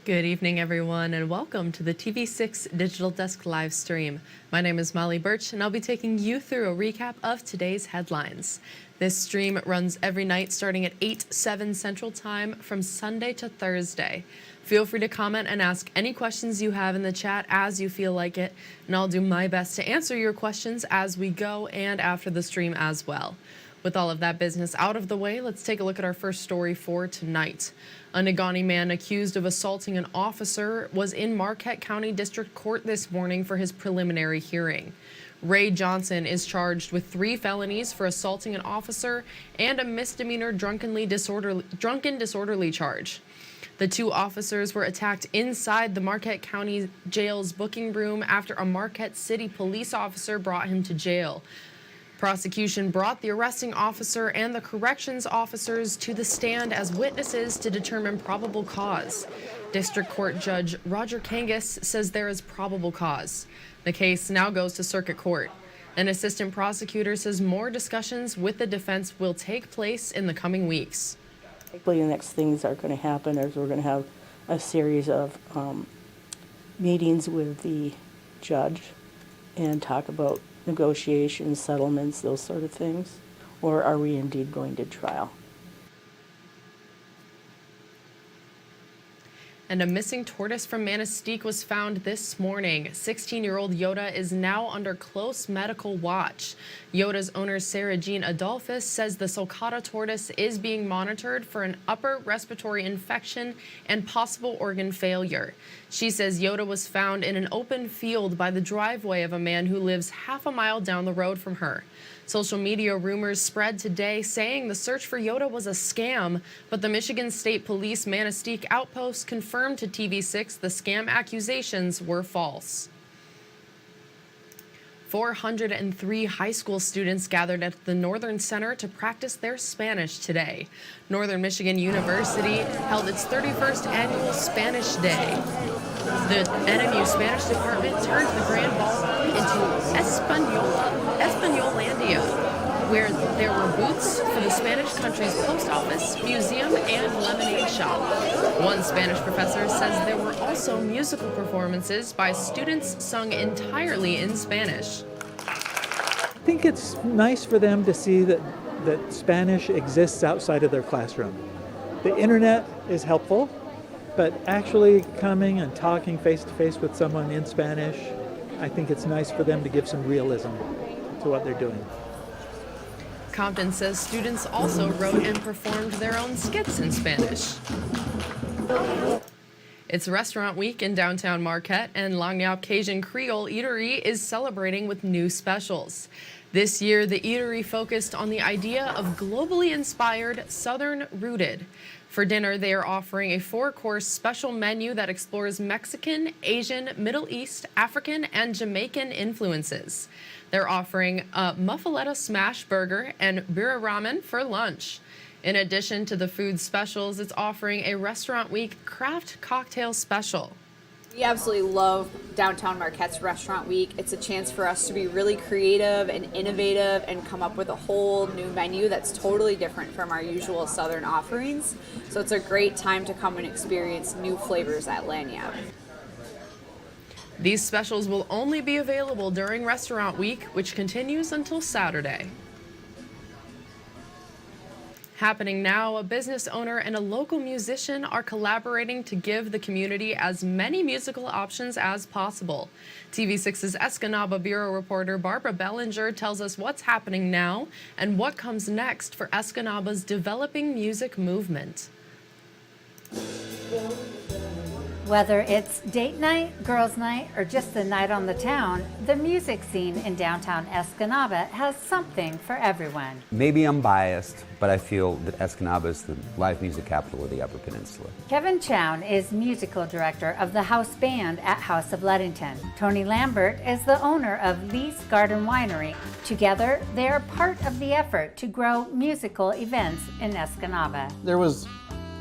Good evening, everyone, and welcome to the TV6 Digital Desk live stream. My name is Molly Birch, and I'll be taking you through a recap of today's headlines. This stream runs every night starting at 8/7 Central Time from Sunday to Thursday. Feel free to comment and ask any questions you have in the chat as you feel like it, and I'll do my best to answer your questions as we go and after the stream as well. With all of that business out of the way, let's take a look at our first story for tonight. A Negaunee man accused of assaulting an officer was in Marquette County District Court this morning for his preliminary hearing. Ray Johnson is charged with 3 felonies for assaulting an officer and a misdemeanor drunken disorderly charge. The 2 officers were attacked inside the Marquette County Jail's booking room after a Marquette City police officer brought him to jail. Prosecution brought the arresting officer and the corrections officers to the stand as witnesses to determine probable cause. District Court Judge Roger Kangas says there is probable cause. The case now goes to circuit court. An assistant prosecutor says more discussions with the defense will take place in the coming weeks. Likely the next things that are going to happen is we're going to have a series of meetings with the judge and talk about negotiations, settlements, those sort of things, or are we indeed going to trial? And a missing tortoise from Manistee was found this morning. 16-year-old Yoda is now under close medical watch. Yoda's owner, Sarah Jean Adolphus, says the sulcata tortoise is being monitored for an upper respiratory infection and possible organ failure. She says Yoda was found in an open field by the driveway of a man who lives half a mile down the road from her. Social media rumors spread today saying the search for Yoda was a scam, but the Michigan State Police Manistee outpost confirmed to TV6 the scam accusations were false. 403 high school students gathered at the Northern Center to practice their Spanish today. Northern Michigan University held its 31st annual Spanish Day. The NMU Spanish department turned the grand ballroom into Espanolandia, where there were booths for the Spanish country's post office, museum, and lemonade shop. One Spanish professor says there were also musical performances by students sung entirely in Spanish. I think it's nice for them to see that Spanish exists outside of their classroom. The internet is helpful, but actually coming and talking face-to-face with someone in Spanish, I think it's nice for them to give some realism to what they're doing. Compton says students also wrote and performed their own skits in Spanish. It's Restaurant Week in downtown Marquette, and Lagniappe Cajun Creole Eatery is celebrating with new specials. This year, the eatery focused on the idea of globally inspired, Southern rooted. For dinner, they are offering a 4-course special menu that explores Mexican, Asian, Middle East, African, and Jamaican influences. They're offering a muffaletta smash burger and birria ramen for lunch. In addition to the food specials, it's offering a Restaurant Week craft cocktail special. We absolutely love downtown Marquette's Restaurant Week. It's a chance for us to be really creative and innovative and come up with a whole new menu that's totally different from our usual Southern offerings. So it's a great time to come and experience new flavors at Lagniappe. These specials will only be available during Restaurant Week, which continues until Saturday. Happening now, a business owner and a local musician are collaborating to give the community as many musical options as possible. TV6's Escanaba bureau reporter Barbara Bellinger tells us what's happening now and what comes next for Escanaba's developing music movement. Whether it's date night, girls' night, or just a night on the town, the music scene in downtown Escanaba has something for everyone. Maybe I'm biased, but I feel that Escanaba is the live music capital of the Upper Peninsula. Kevin Chown is musical director of the house band at House of Leadington. Tony Lambert is the owner of Lee's Garden Winery. Together, they are part of the effort to grow musical events in Escanaba. There was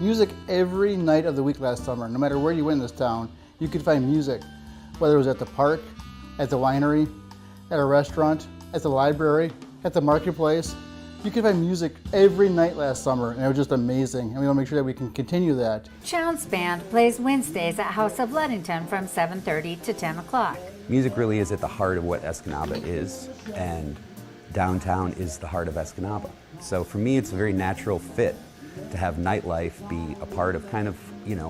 music every night of the week last summer. No matter where you went in this town, you could find music, whether it was at the park, at the winery, at a restaurant, at the library, at the marketplace. You could find music every night last summer, and it was just amazing. And we want to make sure that we can continue that. Chown's Band plays Wednesdays at House of Ludington from 7:30 to 10 o'clock. Music really is at the heart of what Escanaba is, and downtown is the heart of Escanaba. So for me, it's a very natural fit to have nightlife be a part of kind of,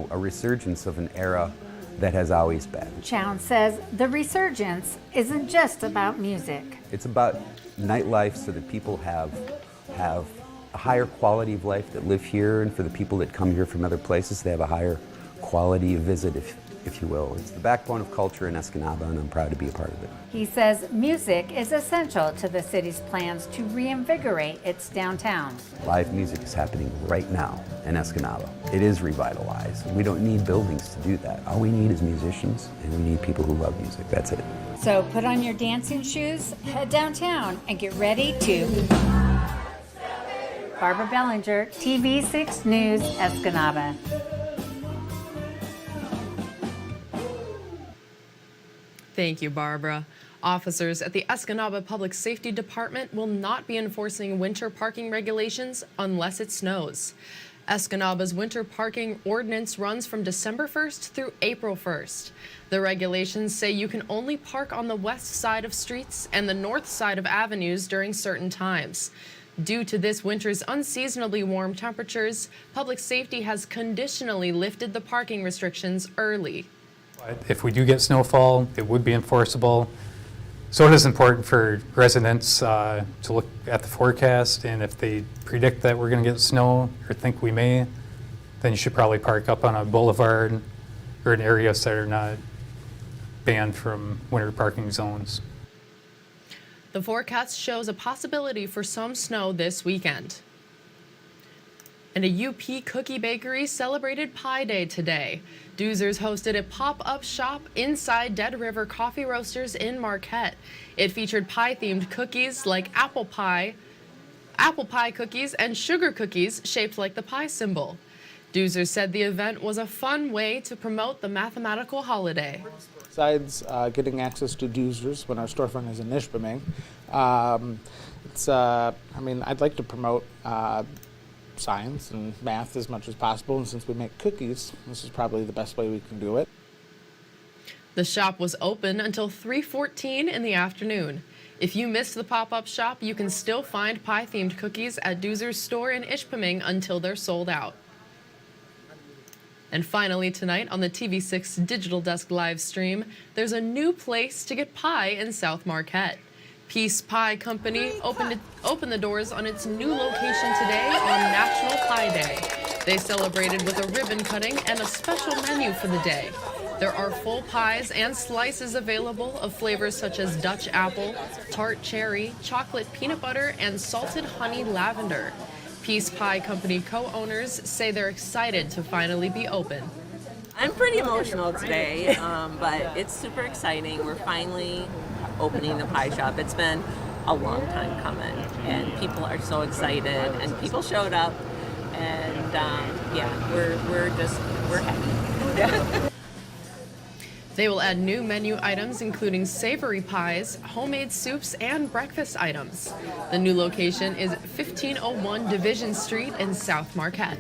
a resurgence of an era that has always been. Chown says the resurgence isn't just about music. It's about nightlife so that people have a higher quality of life that live here, and for the people that come here from other places, they have a higher quality of visit, if you will. It's the backbone of culture in Escanaba, and I'm proud to be a part of it. He says music is essential to the city's plans to reinvigorate its downtown. Live music is happening right now in Escanaba. It is revitalized. We don't need buildings to do that. All we need is musicians, and we need people who love music. That's it. So put on your dancing shoes, head downtown, and get ready to... Barbara Bellinger, TV6 News, Escanaba. Thank you, Barbara. Officers at the Escanaba Public Safety Department will not be enforcing winter parking regulations unless it snows. Escanaba's winter parking ordinance runs from December 1st through April 1st. The regulations say you can only park on the west side of streets and the north side of avenues during certain times. Due to this winter's unseasonably warm temperatures, public safety has conditionally lifted the parking restrictions early. If we do get snowfall, it would be enforceable. So it is important for residents to look at the forecast, and if they predict that we're going to get snow or think we may, then you should probably park up on a boulevard or in areas that are not banned from winter parking zones. The forecast shows a possibility for some snow this weekend. And a UP cookie bakery celebrated Pie Day today. Doozers hosted a pop-up shop inside Dead River Coffee Roasters in Marquette. It featured pie-themed cookies like apple pie cookies, and sugar cookies shaped like the pie symbol. Doozers said the event was a fun way to promote the mathematical holiday. Besides getting access to Doozers when our storefront is in Ishpeming, I'd like to promote science and math as much as possible, and since we make cookies, this is probably the best way we can do it. The shop was open until 3:14 in the afternoon. If you missed the pop-up shop, you can still find pie-themed cookies at Doozer's store in Ishpeming until they're sold out. And finally tonight on the TV6 Digital Desk live stream, there's a new place to get pie in South Marquette. Peace Pie Company opened the doors on its new location today on National Pie Day. They celebrated with a ribbon cutting and a special menu for the day. There are full pies and slices available of flavors such as Dutch apple, tart cherry, chocolate peanut butter, and salted honey lavender. Peace Pie Company co-owners say they're excited to finally be open. I'm pretty emotional today, but it's super exciting. We're finally opening the pie shop. It's been a long time coming, and people are so excited, and people showed up, and we're happy. Yeah. They will add new menu items including savory pies, homemade soups, and breakfast items. The new location is 1501 Division Street in South Marquette.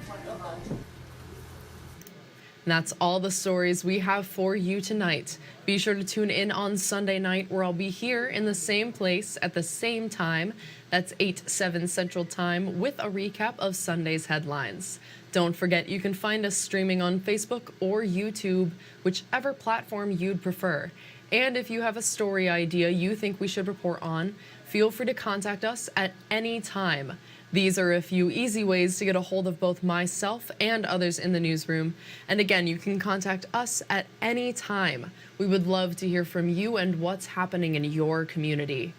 And that's all the stories we have for you tonight. Be sure to tune in on Sunday night, where I'll be here in the same place at the same time. That's 8/7 Central Time, with a recap of Sunday's headlines. Don't forget, you can find us streaming on Facebook or YouTube, whichever platform you'd prefer. And if you have a story idea you think we should report on, feel free to contact us at any time. These are a few easy ways to get a hold of both myself and others in the newsroom. And again, you can contact us at any time. We would love to hear from you and what's happening in your community.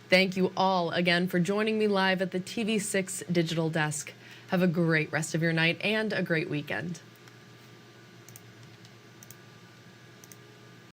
Thank you all again for joining me live at the TV6 Digital Desk. Have a great rest of your night and a great weekend.